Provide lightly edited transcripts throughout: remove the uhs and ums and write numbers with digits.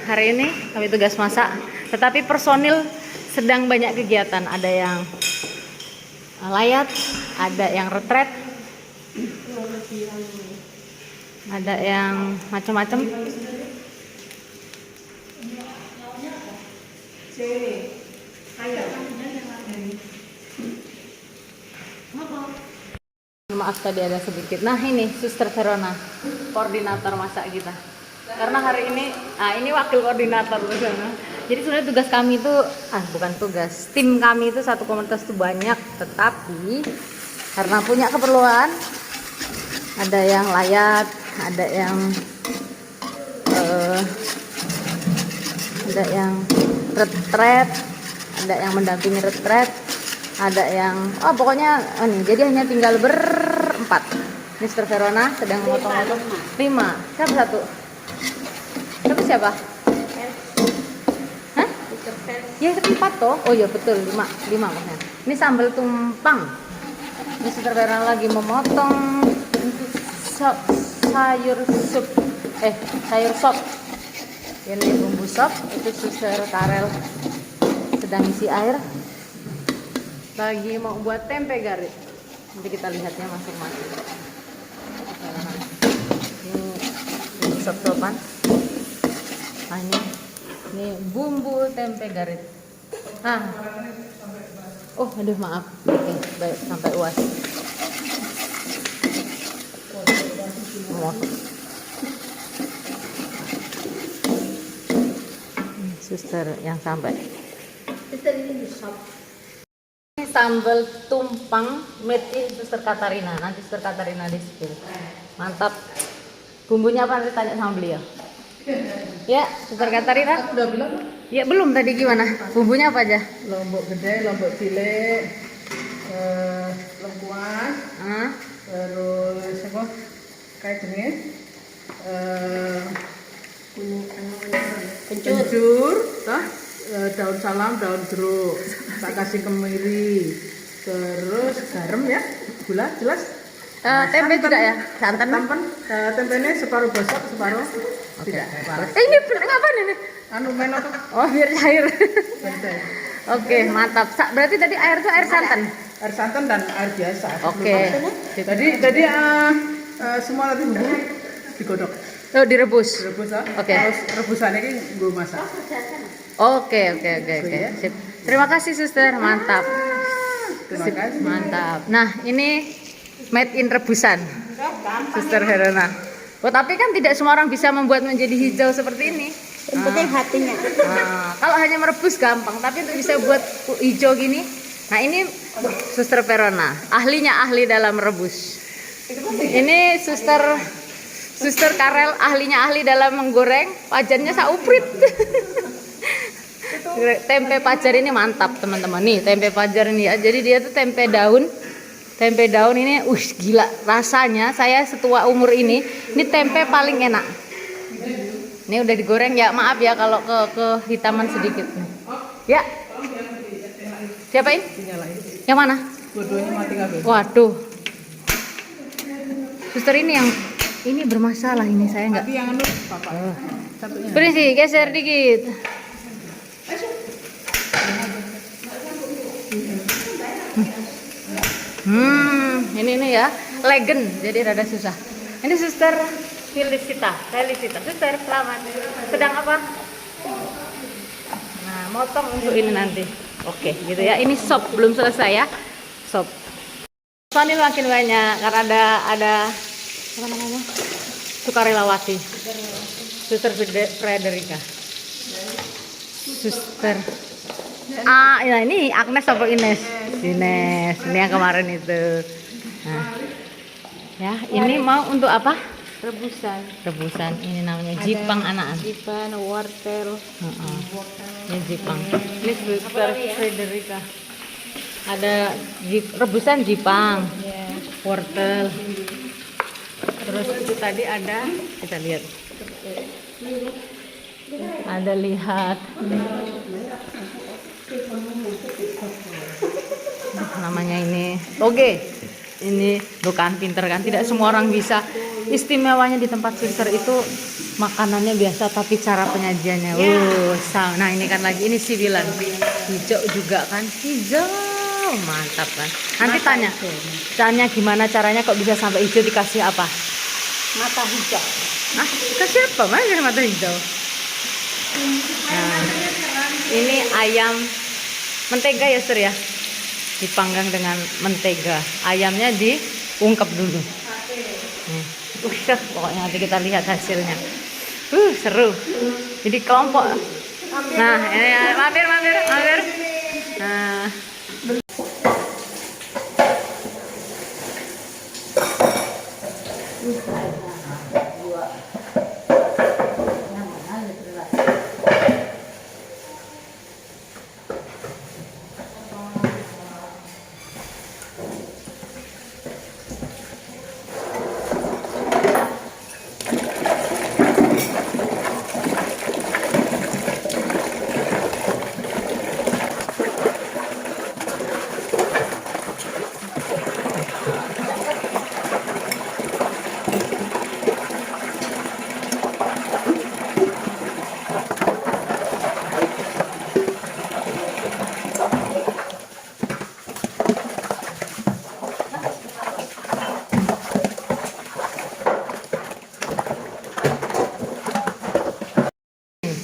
hari ini kami tugas masak, tetapi personil sedang banyak kegiatan. Ada yang layat, ada yang retret, ada yang macam-macam. Maaf tadi ada sedikit. Nah ini Suster Verona, koordinator masak kita. Karena hari ini wakil koordinator bersama. Jadi sebenarnya tugas kami itu, bukan tugas, tim kami itu satu komunitas itu banyak, tetapi karena punya keperluan, ada yang layat, ada yang retret, ada yang mendampingi retret, ada yang pokoknya nih, jadi hanya tinggal berempat. Mister Verona sedang memotong-motong 5. Siapa satu? Siapa? Hah? Ya 4 toh. Oh ya betul, 5 maksudnya. Ini sambal tumpang. Mister Verona lagi memotong sayur sop. Ini bumbu sop. Itu Suster Karel sedang isi air. Lagi mau buat tempe garis. Nanti kita lihatnya masing-masing. Ini bumbu sop-sopan. Nah ini bumbu tempe garis. Aduh maaf. Oke, baik, sampai uas. Suster yang sampai. Ini sambal tumpang made in Suster Katarina. Nanti Suster Katarina di spill. Mantap. Bumbunya apa nanti tanya sama beliau. Ya, Suster Katarina. Udah bilang? Ya belum, tadi gimana? Bumbunya apa aja? Lombok gede, lombok cilik, lengkuas, terus apa? Kayak jenis kencur, daun salam, daun jeruk, tak kasih kemiri, terus garam ya, gula jelas. Tempe tidak ya? Santan? Tempenya separuh gosok, separuh tidak. Ini ngapain ini? Meno tuh. Oh, biar cair. Oke, mantap. Berarti tadi air itu air santan? Air santan dan air biasa. Oke. Jadi semua nanti bumbu digodok. Oh, direbus. Oke. Terus rebusannya ini gue masak. Oke. Sip. Terima kasih Suster, mantap. Terima kasih. Mantap. Nah, ini made in rebusan. Suster Verona. Tapi kan tidak semua orang bisa membuat menjadi hijau seperti ini. Yang penting hatinya. Kalau hanya merebus gampang, tapi untuk bisa buat hijau gini. Nah, ini Suster Verona, ahli dalam merebus. Ini Suster Karel, ahli dalam menggoreng, pajannya sauprit. Tempe pajar ini mantap, teman-teman. Nih, tempe pajar ini ya. Jadi dia tuh tempe daun. Tempe daun ini, gila rasanya. Saya setua umur ini tempe paling enak. Ini udah digoreng ya, maaf ya kalau kehitaman sedikit. Ya. Siapa ini? Yang mana? Dua-duanya mati kabeh. Waduh. Suster ini bermasalah ini, saya nggak. Tapi yang Bapak. Satunya. Permisi, geser dikit. Ini ya, legend, jadi rada susah. Ini Suster Felicita. Suster, selamat. Sedang apa? Nah, motong untuk ini nanti. Oke, gitu ya. Ini sop belum selesai ya. Sop. Soalnya makin banyak karena ada apa namanya? Sukarelawati. Suster Frederica. Suster. Ya ini Agnes apa Ines? Ines. Ini yang kemarin itu. Nah. Ya, ini mau untuk apa? Rebusan. Ini namanya jipang anak. Jipan, wortel. Ini jipang. Ini Suster Frederica. Ada rebusan jipang, wortel. Terus itu tadi ada, kita lihat. Ada lihat. Namanya ini toge. Ini bukan pinter kan, tidak semua orang bisa. Istimewanya di tempat suster itu makanannya biasa tapi cara penyajiannya nah ini kan lagi ini sih bilang hijau juga kan, hijau mantap kan. Nanti tanya gimana caranya kok bisa sampai hijau, dikasih apa? Mata hijau. Ah, kasih apa mas mata hijau? Nah, ini ayam mentega ya Sur ya, dipanggang dengan mentega. Ayamnya diungkep dulu. Pokoknya nanti kita lihat hasilnya. Seru. Jadi kelompok. Nah, ini mampir. Nah.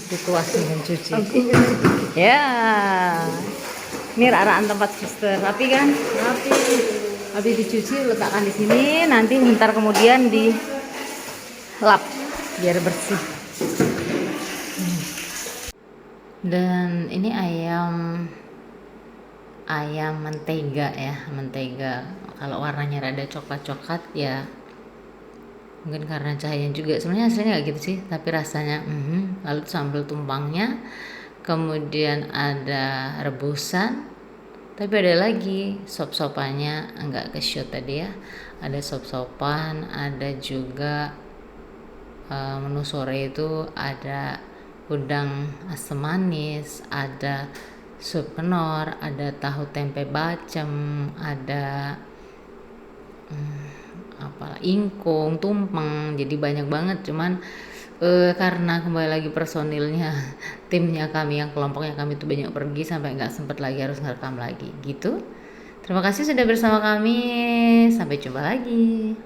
Dituasin dan cuci. Ya. Ini raraan tempat suster. Rapi kan? Rapi. Habis dicuci letakkan di sini, nanti ntar kemudian di lap biar bersih. Dan ini ayam mentega ya, mentega. Kalau warnanya rada coklat-coklat ya mungkin karena cahayanya juga, sebenarnya hasilnya nggak gitu sih, tapi rasanya lalu sambal tumpangnya, kemudian ada rebusan, tapi ada lagi sop-sopannya, nggak ke shoot tadi ya, ada sop-sopan, ada juga menu sore itu ada udang asam manis, ada sup kenor, ada tahu tempe bacem, ada apalah ingkung, tumpeng, jadi banyak banget. Cuman karena kembali lagi personilnya, timnya kami, yang kelompoknya kami itu banyak pergi sampai nggak sempet lagi harus ngerekam lagi gitu. Terima kasih sudah bersama kami, sampai jumpa lagi.